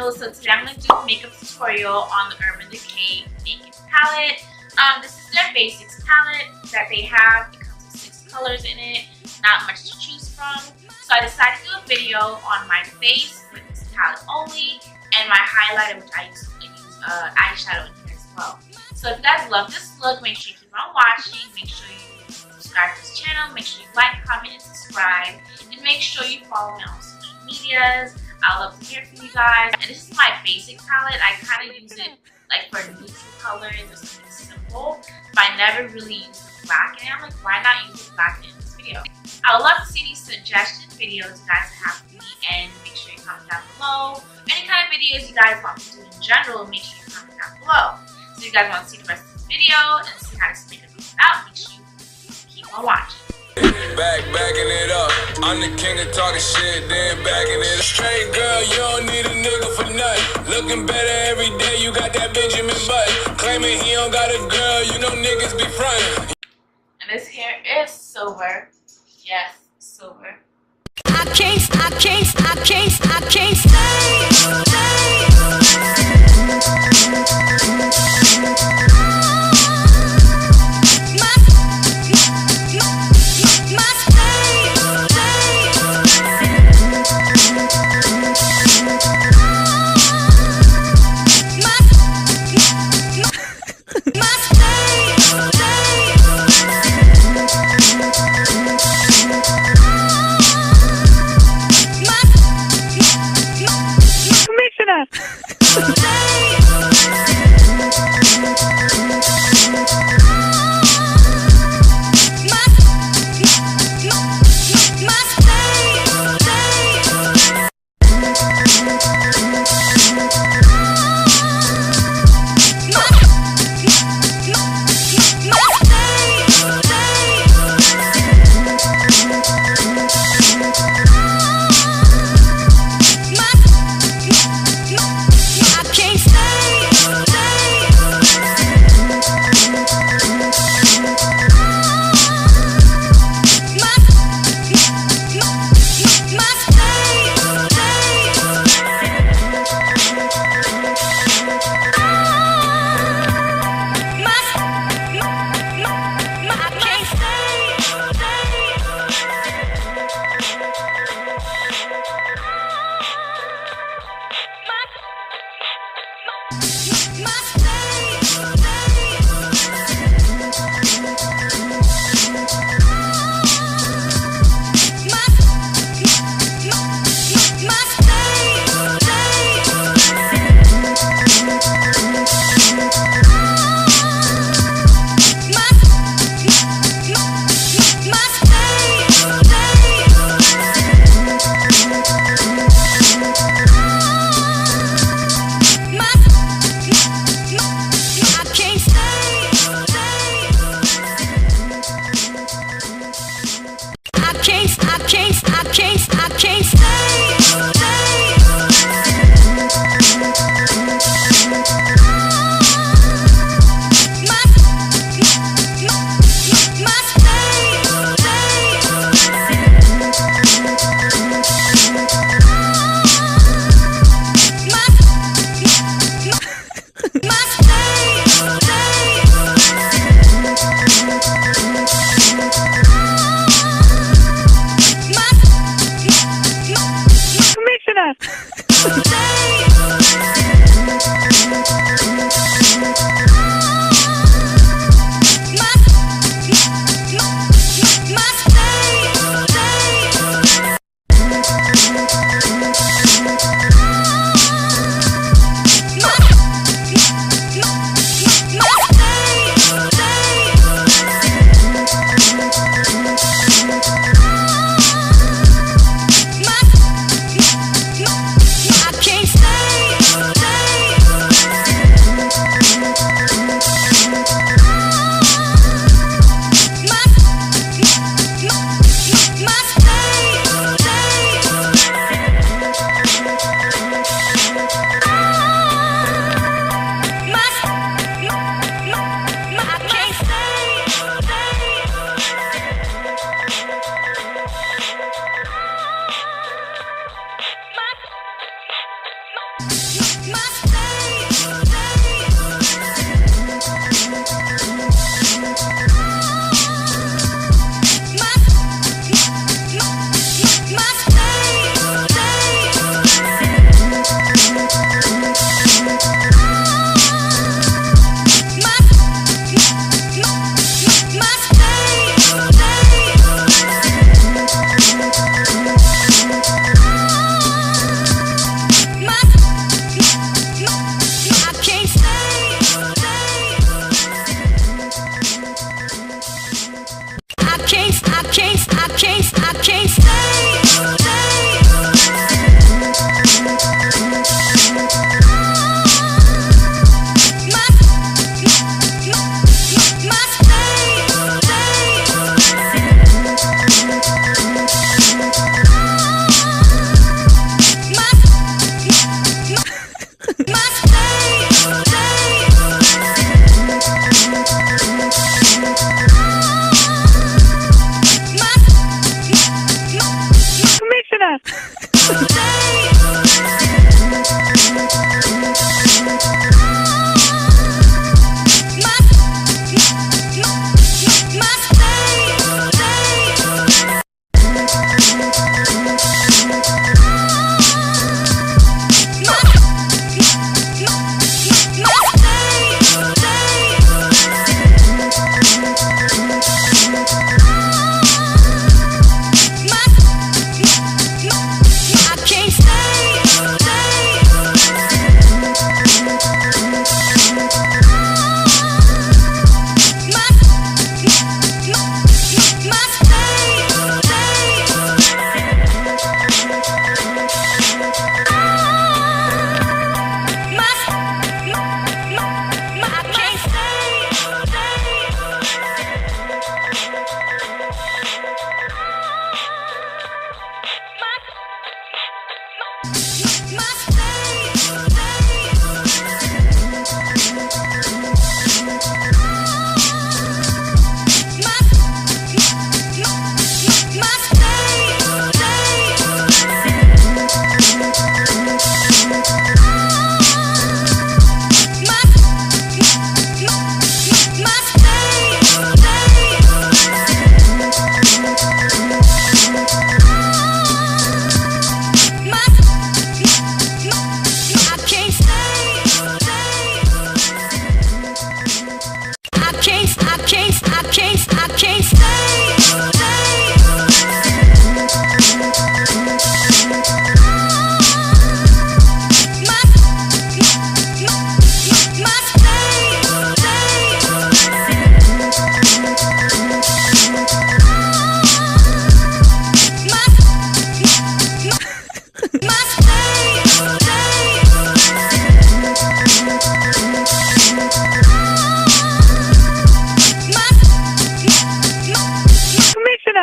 channel. So today I'm going to do a makeup tutorial on the Urban Decay makeup palette. This is their basics palette that they have. It comes with 6 colors in it, not much to choose from. So I decided to do a video on my face with this palette only, and my highlighter, which I use eyeshadow in here as well. So if you guys love this look, make sure you keep on watching. Make sure you subscribe to this channel. Make sure you like, comment, and subscribe. And make sure you follow me on social medias. I love to hear from you guys. And this is my basic palette. I kind of use it like for neutral colors or something simple. But I never really use the black in it. I'm like, why not use the black in this video? I would love to see these suggestion videos you guys have for me, and make sure you comment down below. Any kind of videos you guys want me to do in general, make sure you comment down below. So if you guys want to see the rest of this video and see how this makeup comes out, make sure you keep on watching. Backing it up. I'm the king of talking shit, then backing it up. Straight girl, you don't need a nigga for nothing. Looking better every day, you got that Benjamin Button. Claiming he don't got a girl, you know niggas be frontin'. And this hair is silver. Yes, silver. I can't stay.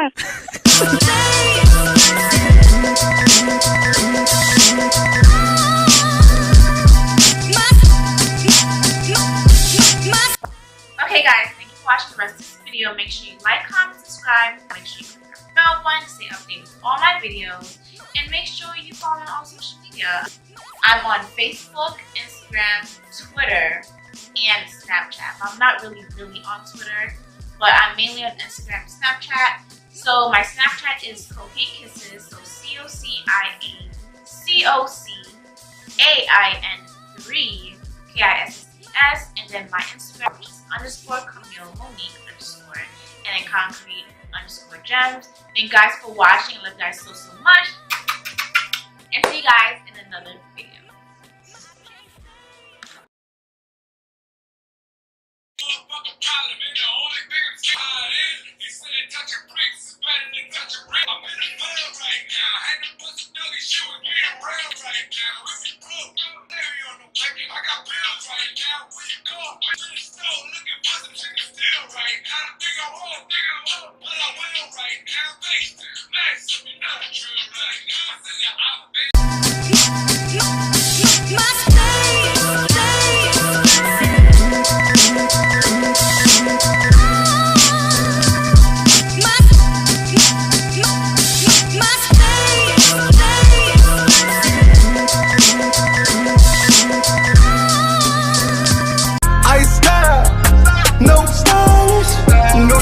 Okay guys, thank you for watching the rest of this video. Make sure you like, comment, subscribe. Make sure you click the bell button to stay updated with all my videos. And make sure you follow me on all social media. I'm on Facebook, Instagram, Twitter, and Snapchat. I'm not really on Twitter, but I'm mainly on Instagram and Snapchat. So my Snapchat is Cocaine Kisses, so COCIACOCAIN3 KISSES, and then my Instagram, which is _Camille Monique _ and then concrete _gems. Thank you guys for watching. I love you guys so much. And see you guys in another video.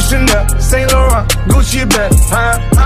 Chanel, Saint Laurent, Gucci bag, huh?